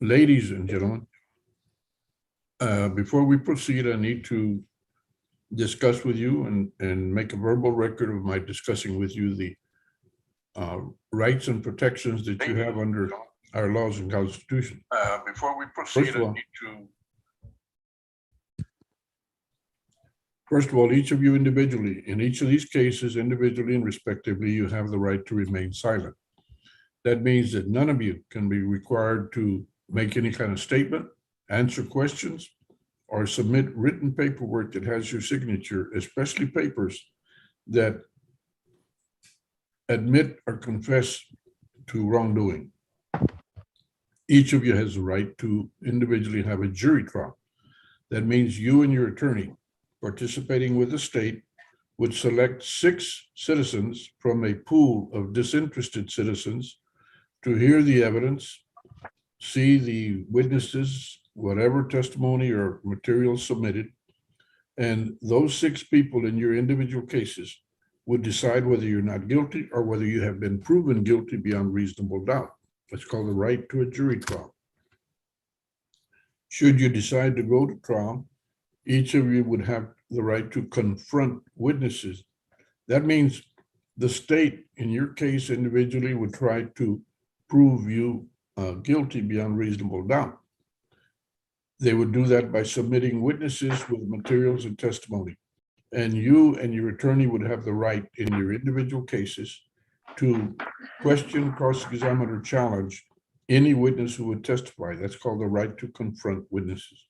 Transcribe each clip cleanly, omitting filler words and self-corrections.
Ladies and gentlemen, before we proceed, I need to discuss with you and make a verbal record of my discussing with you the rights and protections that you have under our laws and constitution. Before we proceed, I need to. First of all, each of you individually, in each of these cases, individually and respectively, you have the right to remain silent. That means that none of you can be required to make any kind of statement, answer questions, or submit written paperwork that has your signature, especially papers that admit or confess to wrongdoing. Each of you has the right to individually have a jury trial. That means you and your attorney participating with the state would select 6 citizens from a pool of disinterested citizens to hear the evidence, see the witnesses, whatever testimony or material submitted, and those 6 people in your individual cases would decide whether you're not guilty or whether you have been proven guilty beyond reasonable doubt. It's called the right to a jury trial. Should you decide to go to trial, each of you would have the right to confront witnesses. That means the state, in your case individually, would try to prove you guilty beyond reasonable doubt. They would do that by submitting witnesses with materials and testimony. And you and your attorney would have the right in your individual cases to question, cross-examine, or challenge any witness who would testify. That's called the right to confront witnesses.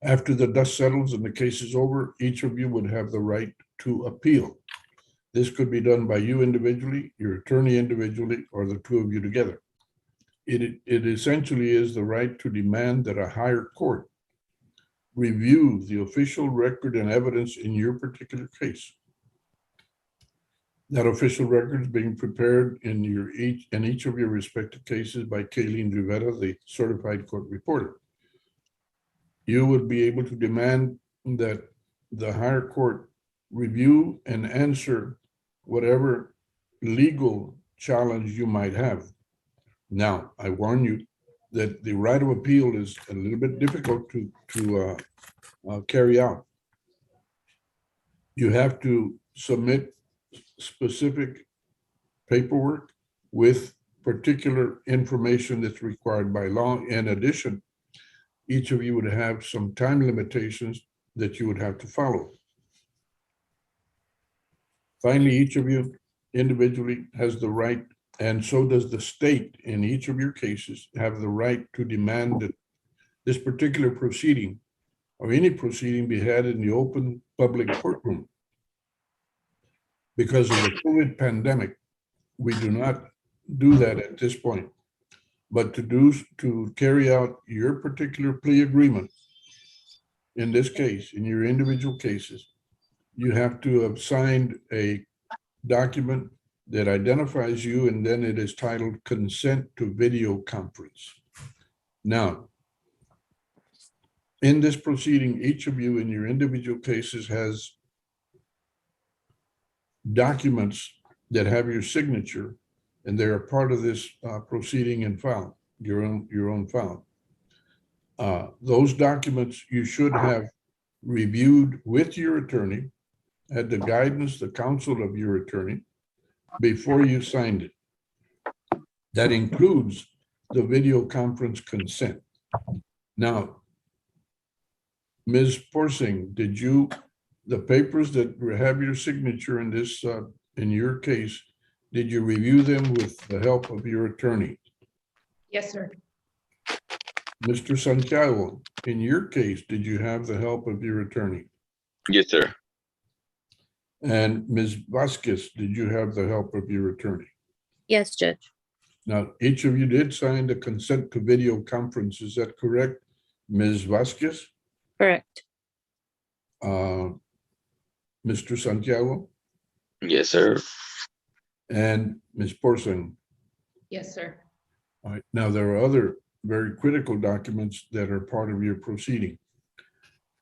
After the dust settles and the case is over, each of you would have the right to appeal. This could be done by you individually, your attorney individually, or the 2 of you together. It essentially is the right to demand that a higher court review the official record and evidence in your particular case. That official record is being prepared in each of your respective cases by Kayleen Rivera, the certified court reporter. You would be able to demand that the higher court review and answer whatever legal challenge you might have. Now, I warn you that the right of appeal is a little bit difficult to carry out. You have to submit specific paperwork with particular information that's required by law. In addition, each of you would have some time limitations that you would have to follow. Finally, each of you individually has the right, and so does the state in each of your cases, have the right to demand that this particular proceeding or any proceeding be had in the open public courtroom. Because of the COVID pandemic, we do not do that at this point. But to carry out your particular plea agreement, in this case, in your individual cases, you have to have signed a document that identifies you, and then it is titled Consent to Video Conference. Now, in this proceeding, each of you in your individual cases has documents that have your signature, and they are part of this proceeding and file, your own file. Those documents you should have reviewed with your attorney, had the guidance, the counsel of your attorney before you signed it. That includes the video conference consent. Now, Ms. Porsing, the papers that have your signature in this, in your case, did you review them with the help of your attorney? Yes, sir. Mr. Santiago, in your case, did you have the help of your attorney? Yes, sir. And Ms. Vasquez, did you have the help of your attorney? Yes, Judge. Now, each of you did sign the consent to video conference. Is that correct, Ms. Vasquez? Correct. Mr. Santiago? Yes, sir. And Ms. Porsing? Yes, sir. All right. Now, there are other very critical documents that are part of your proceeding.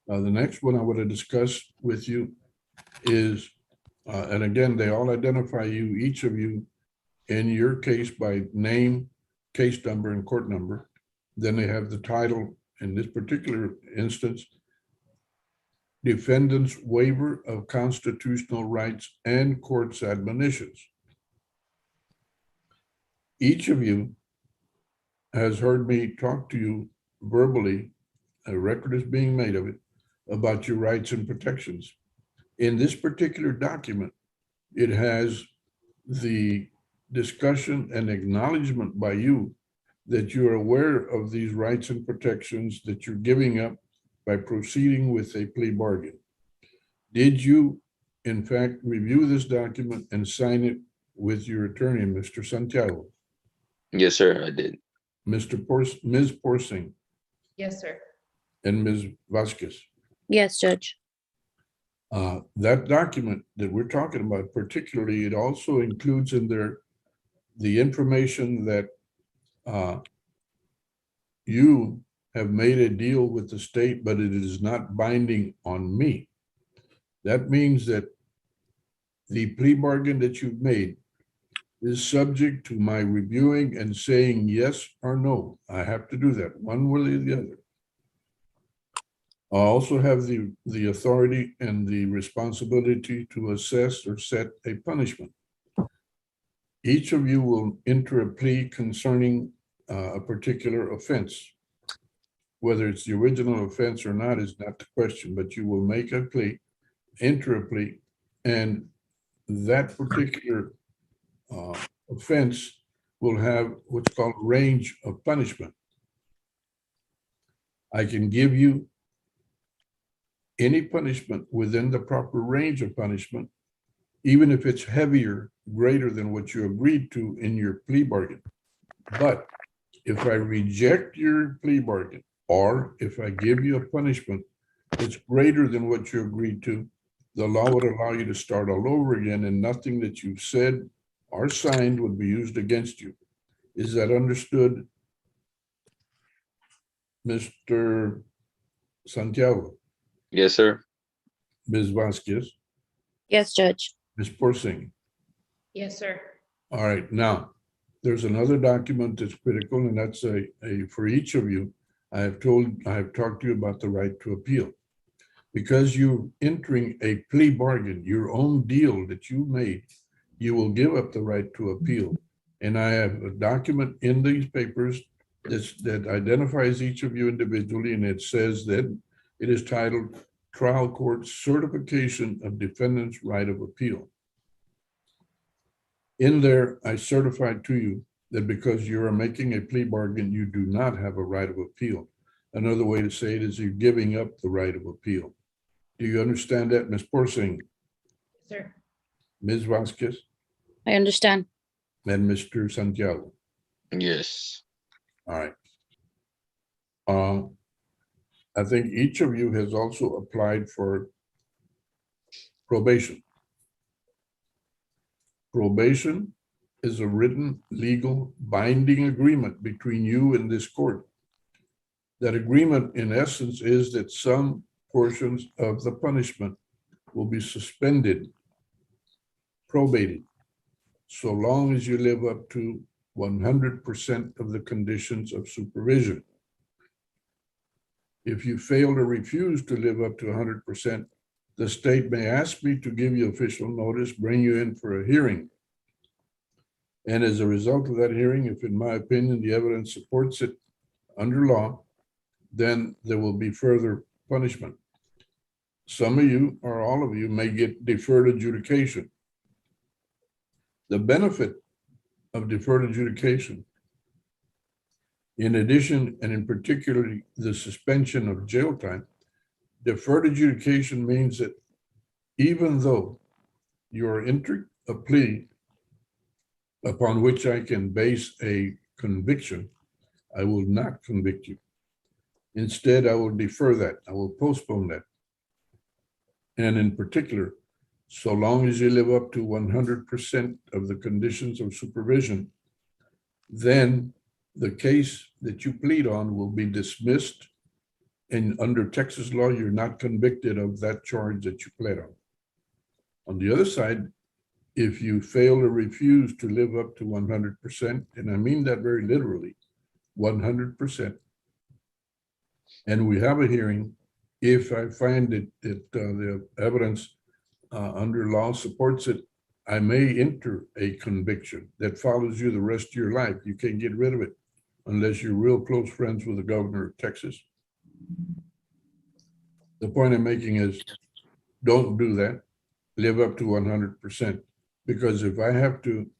The next one I want to discuss with you is, and again, they all identify you, each of you in your case by name case number and court number. Then they have the title, in this particular instance, Defendant's Waiver of Constitutional Rights and Court's Admonitions. Each of you has heard me talk to you verbally, a record is being made of it, about your rights and protections. In this particular document, it has the discussion and acknowledgement by you that you're aware of these rights and protections that you're giving up by proceeding with a plea bargain. Did you, in fact, review this document and sign it with your attorney, Mr. Santiago? Yes, sir, I did. Ms. Porsing Yes, sir. and Ms. Vasquez? Yes, Judge. That document that we're talking about, particularly, it also includes in there the information that you have made a deal with the state, but it is not binding on me. That means that the plea bargain that you've made is subject to my reviewing and saying yes or no. I have to do that, one way or the other. I also have the authority and the responsibility to assess or set a punishment. Each of you will enter a plea concerning a particular offense. Whether it's the original offense or not is not the question, but you will make a plea, enter a plea, and that particular offense will have what's called range of punishment. I can give you any punishment within the proper range of punishment, even if it's heavier, greater than what you agreed to in your plea bargain. But if I reject your plea bargain, or if I give you a punishment that's greater than what you agreed to, the law would allow you to start all over again, and nothing that you've said or signed would be used against you. Is that understood, Mr. Santiago? Yes, sir. Ms. Vasquez? Yes, Judge. Ms. Porsing? Yes, sir. All right, now, there's another document that's critical, and that's for each of you. I have talked to you about the right to appeal. Because you're entering a plea bargain, your own deal that you made, you will give up the right to appeal. And I have a document in these papers that identifies each of you individually, and it says that it is titled Trial Court Certification of Defendant's Right of Appeal. In there, I certified to you that because you are making a plea bargain, you do not have a right of appeal. Another way to say it is you're giving up the right of appeal. Do you understand that, Ms. Porsing? Yes, sir. Ms. Vasquez? I understand. And Mr. Santiago? Yes. All right. I think each of you has also applied for probation. Probation is a written, legal, binding agreement between you and this court. That agreement, in essence, is that some portions of the punishment will be suspended, probated, so long as you live up to 100% of the conditions of supervision. If you fail or refuse to live up to 100%, the state may ask me to give you official notice, bring you in for a hearing. And as a result of that hearing, if in my opinion, the evidence supports it under law, then there will be further punishment. Some of you, or all of you, may get deferred adjudication. The benefit of deferred adjudication, in addition, and in particular, the suspension of jail time, deferred adjudication means that even though you're entering a plea upon which I can base a conviction, I will not convict you. Instead, I will defer that. I will postpone that. And in particular, so long as you live up to 100% of the conditions of supervision, then the case that you plead on will be dismissed. And under Texas law, you're not convicted of that charge that you pled on. On the other side, if you fail or refuse to live up to 100%, and I mean that very literally, 100%, and we have a hearing, if I find that the evidence under law supports it, I may enter a conviction that follows you the rest of your life. You can't get rid of it unless you're real close friends with the governor of Texas. The point I'm making is, don't do that. Live up to 100%. Because if I have to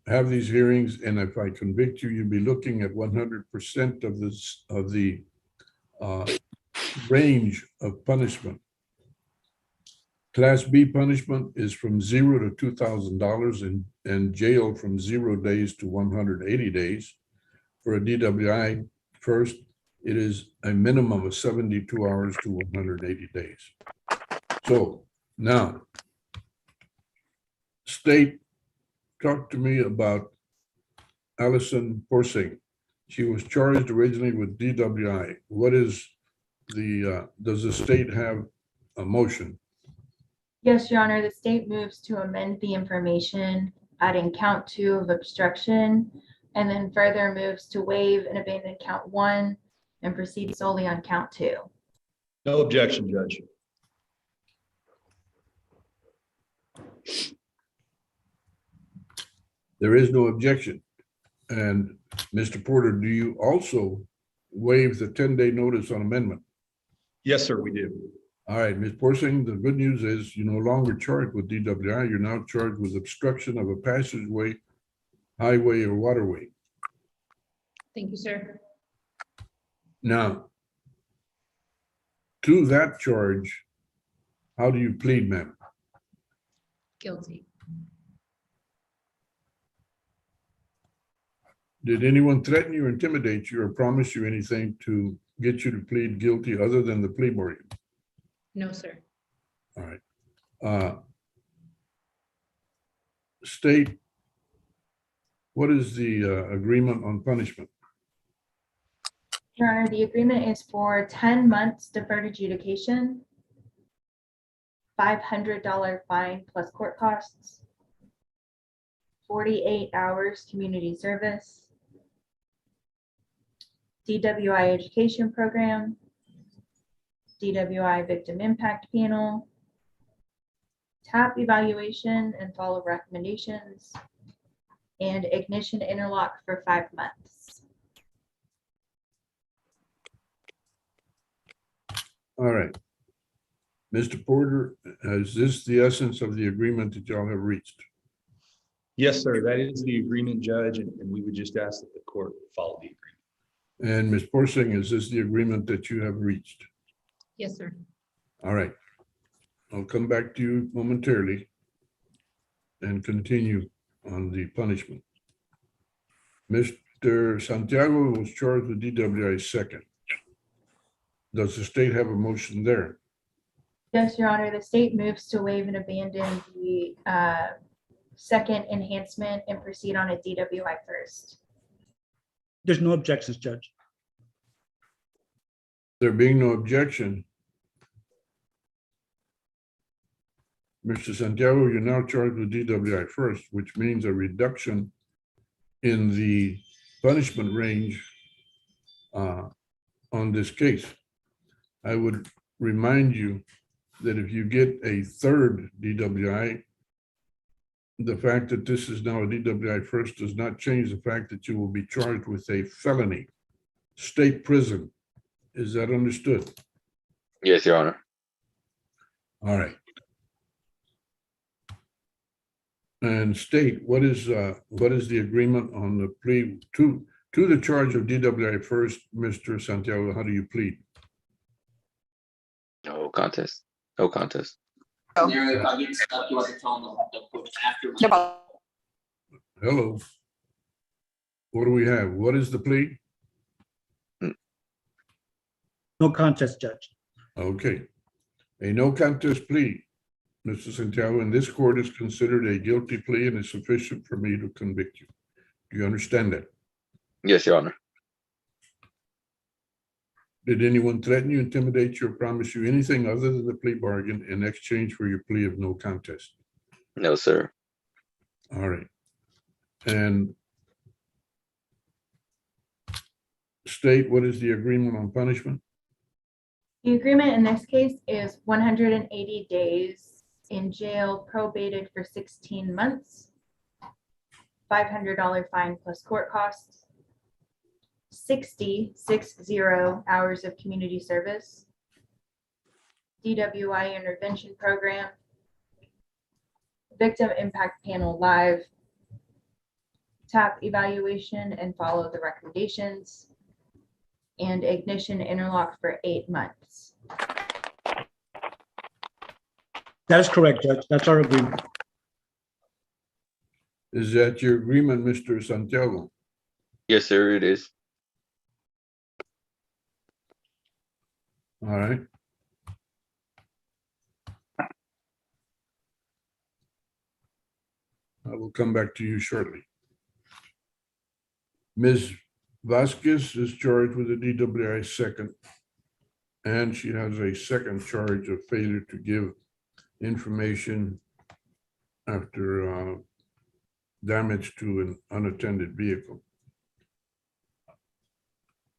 have these hearings and if I convict you, you'll be looking at 100% of the range of punishment. Class B punishment is from $0 to $2,000 and jail from 0 days to 180 days. For a DWI first, it is a minimum of 72 hours to 180 days. So now, State, talk to me about Allison Porsing. She was charged originally with DWI. What is the, does the state have a motion? Yes, Your Honor, the state moves to amend the information, adding count 2 of obstruction, and then further moves to waive and abandon count 1 and proceed solely on count 2. No objection, Judge. There is no objection. And Mr. Porter, do you also waive the 10-day notice on amendment? Yes, sir, we do. All right, Ms. Porsing, the good news is you're no longer charged with DWI. You're now charged with obstruction of a passageway, highway, or waterway. Thank you, sir. Now, to that charge, how do you plead, ma'am? Guilty. Did anyone threaten you or intimidate you or promise you anything to get you to plead guilty other than the plea bargain? No, sir. All right. State, what is the agreement on punishment? Your Honor, the agreement is for 10 months deferred adjudication, $500 fine plus court costs, 48 hours community service, DWI education program, DWI victim impact panel, TAP evaluation and follow recommendations, and ignition interlock for 5 months. All right. Mr. Porter, is this the essence of the agreement that y'all have reached? Yes, sir, that is the agreement, Judge, and we would just ask that the court follow the agreement. And Ms. Porsing, is this the agreement that you have reached? Yes, sir. All right. I'll come back to you momentarily and continue on the punishment. Mr. Santiago was charged with DWI second. Does the state have a motion there? Yes, Your Honor, the state moves to waive and abandon the second enhancement and proceed on a DWI first. There's no objections, Judge. There being no objection, Mr. Santiago, you're now charged with DWI first, which means a reduction in the punishment range on this case. I would remind you that if you get a third DWI, the fact that this is now a DWI first does not change the fact that you will be charged with a felony, state prison. Is that understood? Yes, Your Honor. All right. And state, what is the agreement on the plea to the charge of DWI first, Mr. Santiago? How do you plead? No contest. No contest. Hello. What do we have? What is the plea? No contest, Judge. Okay. A no contest plea, Mr. Santiago, in this court is considered a guilty plea and is sufficient for me to convict you. Do you understand that? Yes, Your Honor. Did anyone threaten you, intimidate you, or promise you anything other than the plea bargain in exchange for your plea of no contest? No, sir. All right. And state, what is the agreement on punishment? The agreement in this case is 180 days in jail, probated for 16 months, $500 fine plus court costs, 60 hours of community service, DWI intervention program, victim impact panel live, TAP evaluation and follow the recommendations, and ignition interlock for 8 months. That is correct, Judge. That's our agreement. Is that your agreement, Mr. Santiago? Yes, sir, it is. All right. I will come back to you shortly. Ms. Vasquez is charged with a DWI second, and she has a second charge of failure to give information after damage to an unattended vehicle.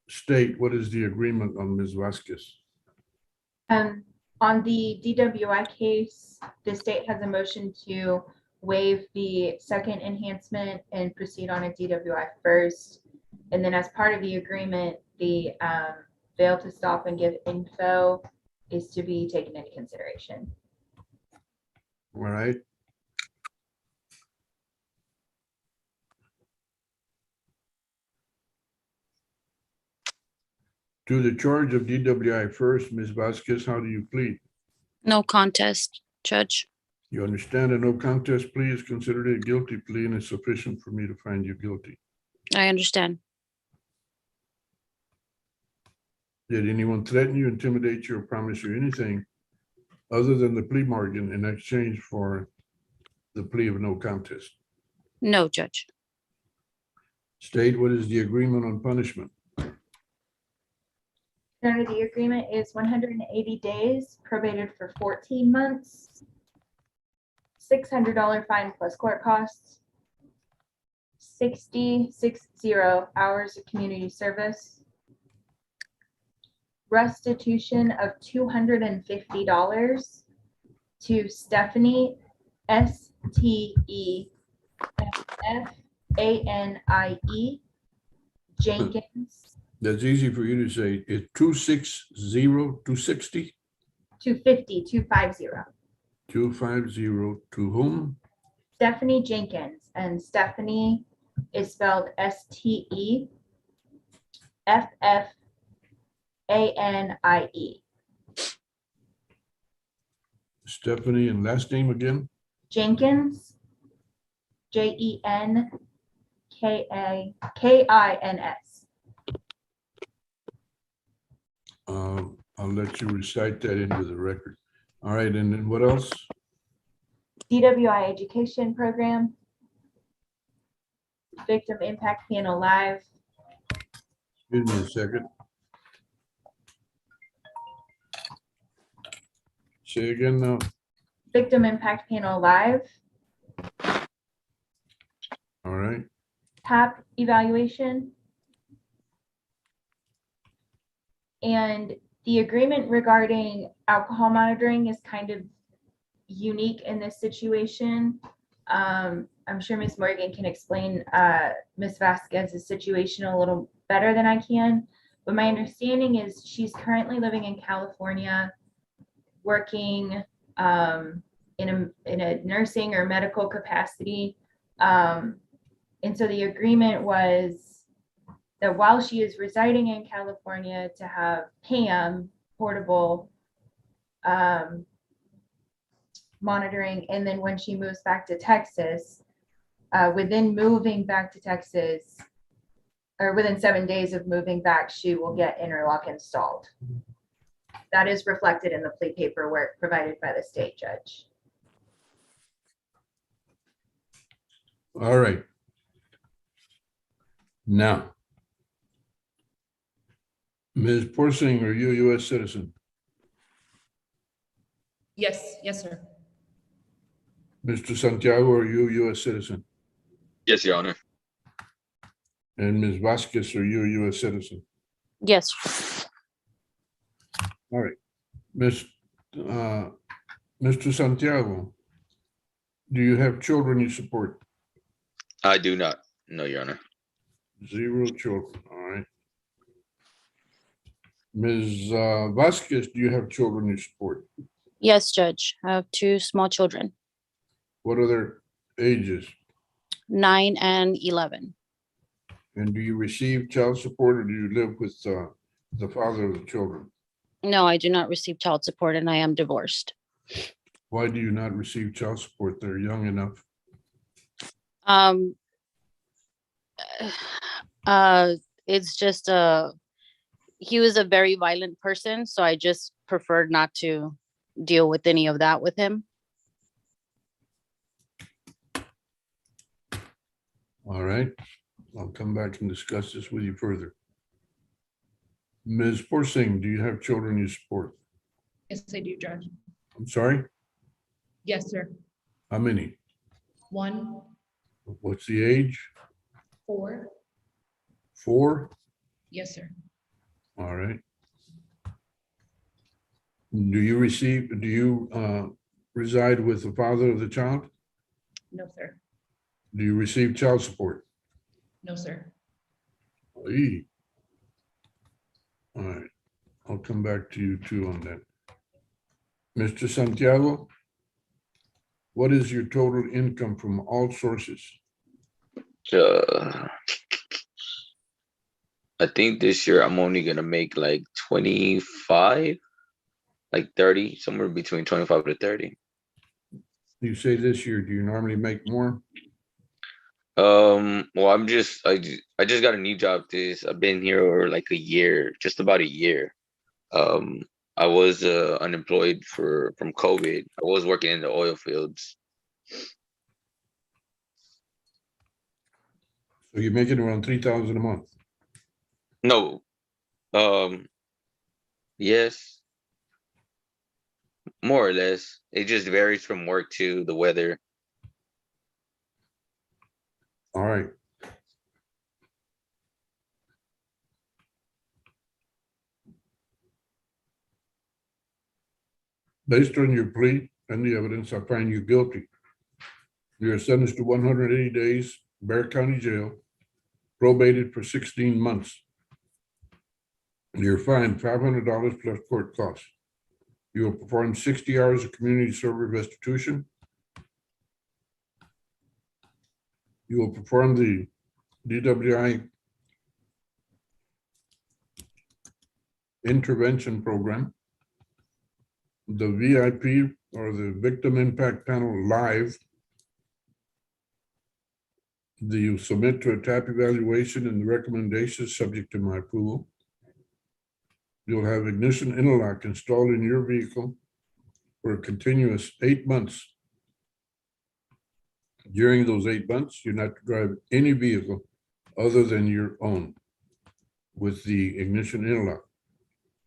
State, what is the agreement on Ms. Vasquez? On the DWI case, the state has a motion to waive the second enhancement and proceed on a DWI first. And then as part of the agreement, the fail to stop and give info is to be taken into consideration. All right. To the charge of DWI first, Ms. Vasquez, how do you plead? No contest, Judge. You understand a no contest plea is considered a guilty plea and is sufficient for me to find you guilty. I understand. Did anyone threaten you, intimidate you, or promise you anything other than the plea bargain in exchange for the plea of no contest? No, Judge. State, what is the agreement on punishment? Under the agreement is 180 days, probated for 14 months, $600 fine plus court costs, 60 hours of community service, restitution of $250 to Stephanie, STEFFANIE Jenkins, That's easy for you to say. It's 260, 260, 250 250 to whom? Stephanie Jenkins, and Stephanie is spelled STEFFANIE. Stephanie, and last name again? Jenkins, JENKINS. I'll let you recite that into the record. All right, and then what else? DWI education program, victim impact panel live, Excuse me a second. Say again now. victim impact panel live, All right, TAP evaluation, and the agreement regarding alcohol monitoring is kind of unique in this situation. I'm sure Ms. Morgan can explain Ms. Vasquez's situation a little better than I can, but my understanding is she's currently living in California, working in a nursing or medical capacity. And so the agreement was that while she is residing in California, to have PAM, portable monitoring, and then when she moves back to Texas, within moving back to Texas, or within 7 days of moving back, she will get interlock installed. That is reflected in the plea paperwork provided by the state judge. all right. Now, Ms. Porsing, are you a U.S. citizen? Yes, yes, sir. Mr. Santiago, are you a U.S. citizen? Yes, Your Honor. And Ms. Vasquez, are you a U.S. citizen? Yes. All right. Mr. Santiago, do you have children you support? I do not. No, Your Honor. 0 children, all right. Ms. Vasquez, do you have children you support? Yes, Judge. I have 2 small children, What are their ages? 9 and 11. And do you receive child support or do you live with the father of the children? No, I do not receive child support and I am divorced. Why do you not receive child support? They're young enough. Um, it's just he was a very violent person, so I just preferred not to deal with any of that with him. All right. I'll come back and discuss this with you further. Ms. Porsing, do you have children you support? Yes, I do, Judge. I'm sorry, Yes, sir. how many? 1, What's the age? 4. 4? Yes, sir. All right. Do you reside with the father of the child? No, sir. Do you receive child support? No, sir. Aye. All right, I'll come back to you too on that. Mr. Santiago, what is your total income from all sources? I think this year I'm only gonna make like 25, like 30, somewhere between 25 to 30. You say this year, do you normally make more? Well, I just got a new job. I've been here like a year, just about a year. I was unemployed from COVID. I was working in the oil fields. So you're making around 3,000 a month. No, yes, more or less. It just varies from work to the weather. All right. Based on your plea and the evidence, I find you guilty. You are sentenced to 180 days, Bear County Jail, probated for 16 months. You're fined $500 plus court costs. You will perform 60 hours of community service restitution. You will perform the DWI intervention program, the VIP or the Victim Impact Panel Live. You submit to a TAP evaluation and the recommendations subject to my approval. You'll have ignition interlock installed in your vehicle for a continuous 8 months. During those 8 months, you're not to drive any vehicle other than your own with the ignition interlock.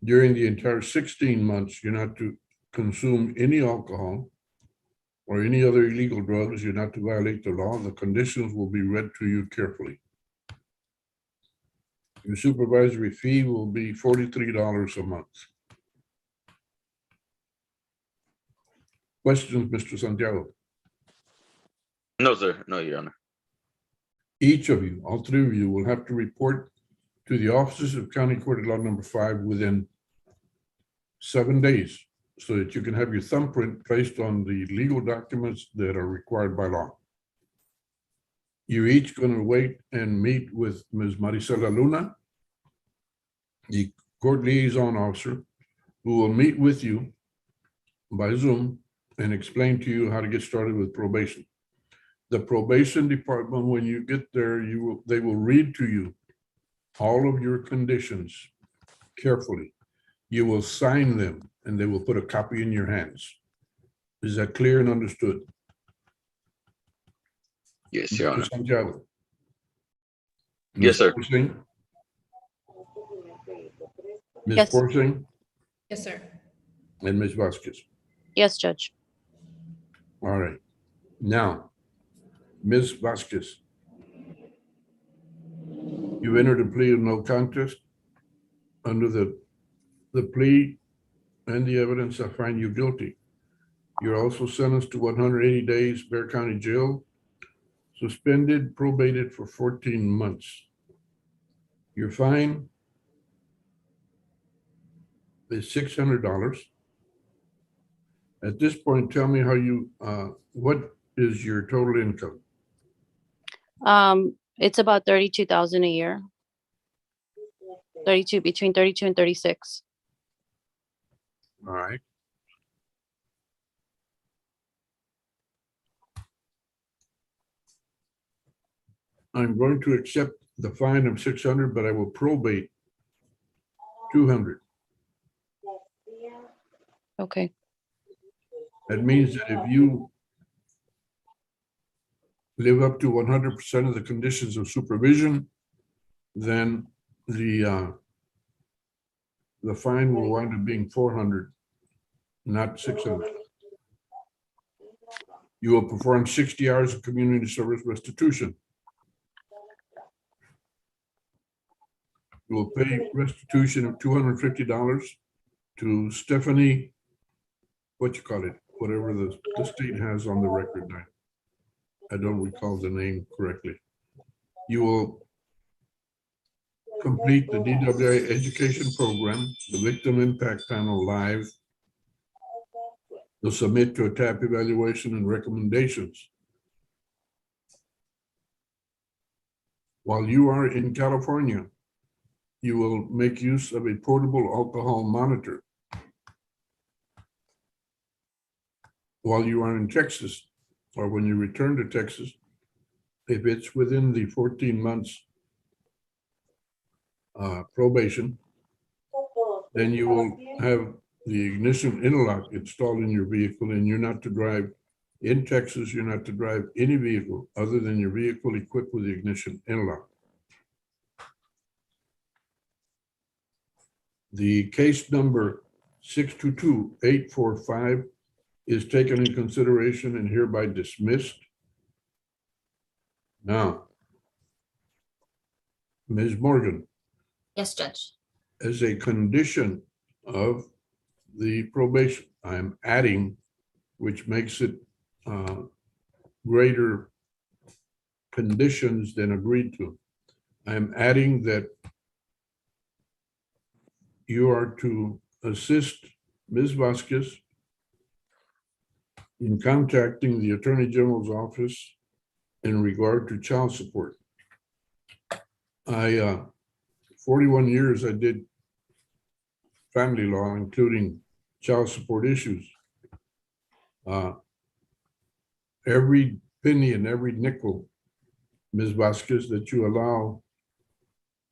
During the entire 16 months, you're not to consume any alcohol or any other illegal drugs. You're not to violate the law. The conditions will be read to you carefully. Your supervisory fee will be $43 a month. Questions, Mr. Santiago? No, sir. No, Your Honor. Each of you, all 3 of you, will have to report to the offices of County Court at Law Number 5 within 7 days so that you can have your thumbprint placed on the legal documents that are required by law. You're each going to wait and meet with Ms. Maricela Luna, the court liaison officer, who will meet with you by Zoom and explain to you how to get started with probation. The probation department, when you get there, they will read to you all of your conditions carefully. You will sign them and they will put a copy in your hands. Is that clear and understood? Yes, Your Honor. Mr. Santiago? Yes, sir. Porsing? Ms. Yes. Porsing Yes, sir. and Ms. Vasquez. Yes, Judge. All right. Now, Ms. Vasquez, you entered a plea of no contest. Under the plea and the evidence, I find you guilty. You're also sentenced to 180 days Bexar County Jail, suspended, probated for 14 months. Your fine is $600. At this point, tell me how you, what is your total income? It's about 32,000 a year. 32, between 32 and 36. All right. I'm going to accept the fine of 600, but I will probate 200. Okay. That means that if you live up to 100% of the conditions of supervision, then the fine will wind up being 400, not 600. You will perform 60 hours of community service restitution. You will pay restitution of $250 to Stephanie, what you call it, whatever the state has on the record now. I don't recall the name correctly. You will complete the DWI education program, the Victim Impact Panel Live. You'll submit to a TAP evaluation and recommendations. While you are in California, you will make use of a portable alcohol monitor. While you are in Texas, or when you return to Texas, if it's within the 14 months probation, then you will have the ignition interlock installed in your vehicle, and you're not to drive in Texas. You're not to drive any vehicle other than your vehicle equipped with the ignition interlock. The case number 622-845 is taken in consideration and hereby dismissed. Now, Ms. Morgan, Yes, Judge. as a condition of the probation, I'm adding, which makes it greater conditions than agreed to. I'm adding that you are to assist Ms. Vasquez in contacting the Attorney General's office in regard to child support. 41 years I did family law, including child support issues. Every penny and every nickel, Ms. Vasquez, that you allow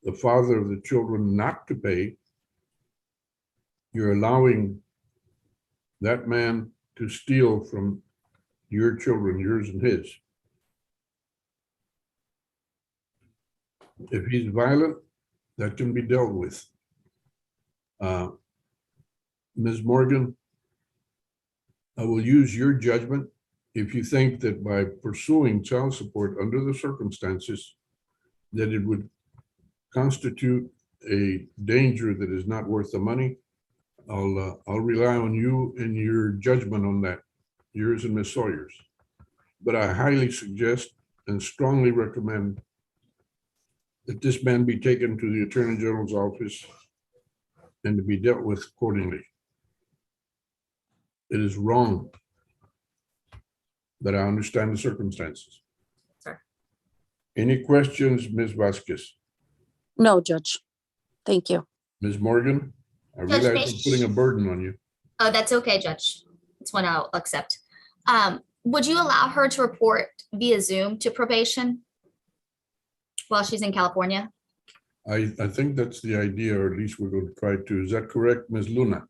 the father of the children not to pay, you're allowing that man to steal from your children, yours and his. If he's violent, that can be dealt with. Ms. Morgan, I will use your judgment. If you think that by pursuing child support under the circumstances, that it would constitute a danger that is not worth the money, I'll rely on you and your judgment on that, yours and Ms. Sawyer's. But I highly suggest and strongly recommend that this man be taken to the Attorney General's office and to be dealt with accordingly. It is wrong, but I understand the circumstances. Sir. Any questions, Ms. Vasquez? No, Judge. Thank you. Ms. Morgan, I Judge, realize I'm putting a burden on you. Oh, that's okay, Judge. It's one I'll accept. Would you allow her to report via Zoom to probation while she's in California? I think that's the idea, or at least we're going to try to. Is that correct, Ms. Luna?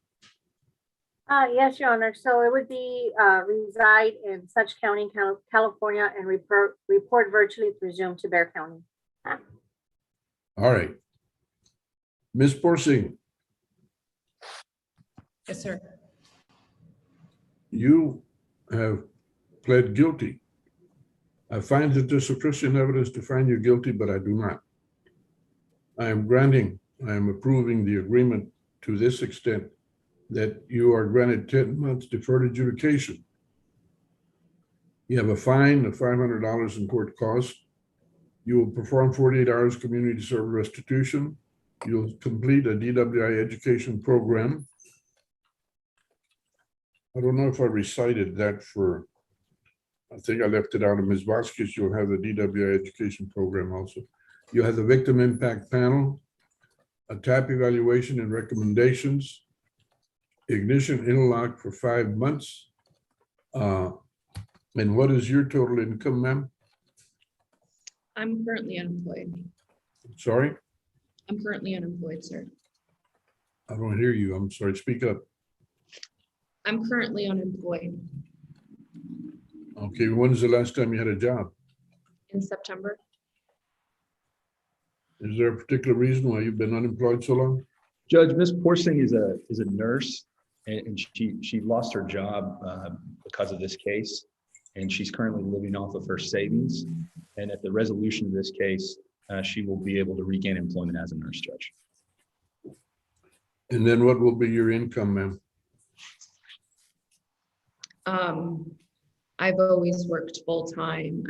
Yes, Your Honor. So it would be reside in such county, California, and report virtually through Zoom to Bexar County. All right. Ms. Porsing, Yes, sir. you have pled guilty I find that there's sufficient evidence to find you guilty, but I do not. I am approving the agreement to this extent that you are granted 10 months deferred adjudication. You have a fine of $500 in court costs. You will perform 48 hours community service restitution. You'll complete a DWI education program. I don't know if I recited that I think I left it out of Ms. Vasquez. You'll have the DWI education program also. You have the victim impact panel, a TAP evaluation and recommendations, ignition interlock for 5 months. And what is your total income, ma'am? I'm currently unemployed. Sorry, I'm currently unemployed, sir. I don't hear you. I'm sorry, speak up. I'm currently unemployed. Okay, when was the last time you had a job? In September. Is there a particular reason why you've been unemployed so long? Judge, Ms. Porsing is a nurse, and she lost her job because of this case, and she's currently living off of her savings. And at the resolution of this case, she will be able to regain employment as a nurse, Judge. And then what will be your income, ma'am? I've always worked full-time.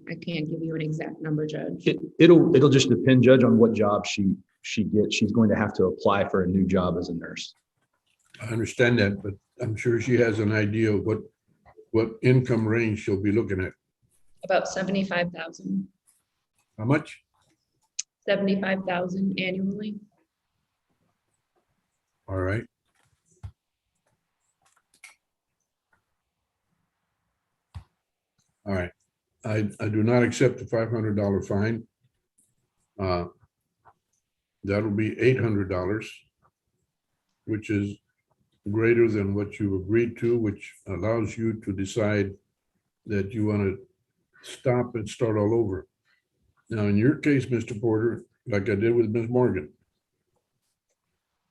I can't give you an exact number, Judge. It'll just depend, Judge, on what job she gets. She's going to have to apply for a new job as a nurse. I understand that, but I'm sure she has an idea of what income range she'll be looking at. About 75,000. How much? 75,000 annually. All right. All right. I do not accept the $500 fine. That'll be $800, which is greater than what you agreed to, which allows you to decide that you want to stop and start all over. Now, in your case, Mr. Porter, like I did with Ms. Morgan,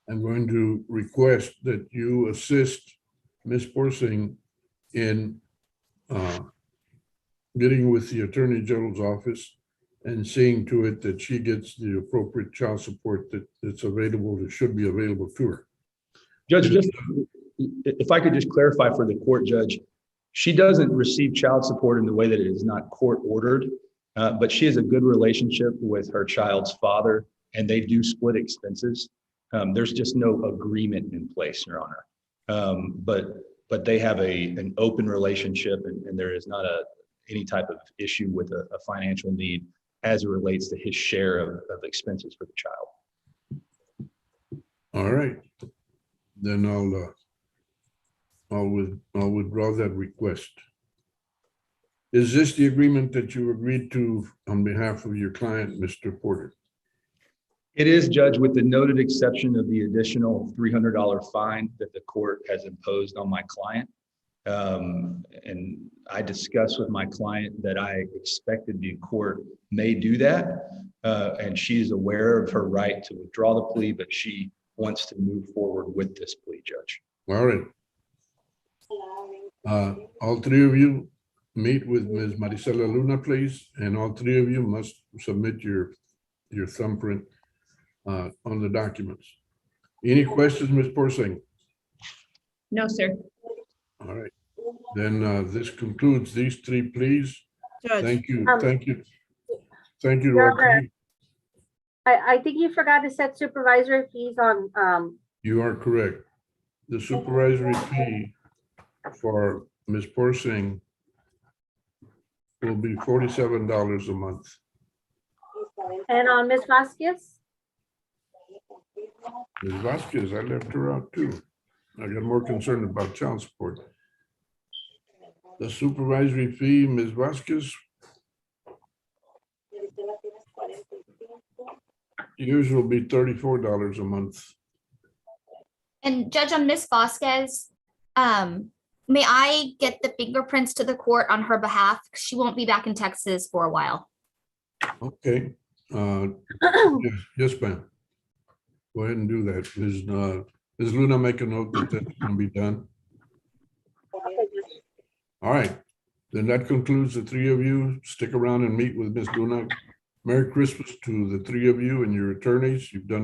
I'm going to request that you assist Ms. Porsing in getting with the Attorney General's office and seeing to it that she gets the appropriate child support that's available, that should be available to her. Judge, just if I could just clarify for the court, Judge, she doesn't receive child support in the way that it is not court ordered, but she has a good relationship with her child's father, and they do split expenses. There's just no agreement in place, Your Honor. But they have an open relationship, and there is not any type of issue with a financial need as it relates to his share of expenses for the child. All right. Then I'll withdraw that request. Is this the agreement that you agreed to on behalf of your client, Mr. Porter? It is, Judge, with the noted exception of the additional $300 fine that the court has imposed on my client. And I discussed with my client that I expected the court may do that. And she's aware of her right to withdraw the plea, but she wants to move forward with this plea, Judge. All right. All three of you meet with Ms. Maricela Luna, please, and all three of you must submit your thumbprint on the documents. Any questions, Ms. Porsing? No, sir. All right. Then this concludes these three pleas. Judge, Thank you. Thank you. Thank you. to Your all three. Honor, I think you forgot to set supervisory fees on, You are correct. The supervisory fee for Ms. Porsing will be $47 a month. and on Ms. Vasquez? Ms. Vasquez, I left her out too. I got more concerned about child support. The supervisory fee, Ms. Vasquez, yours will be $34 a month. And Judge, on Miss Vasquez, may I get the fingerprints to the court on her behalf? She won't be back in Texas for a while. Okay. Yes, ma'am. Go ahead and do that. Ms. Luna, make a note that that's going to be done. All right. Then that concludes the three of you. Stick around and meet with Ms. Luna. Merry Christmas to the three of you and your attorneys. You've done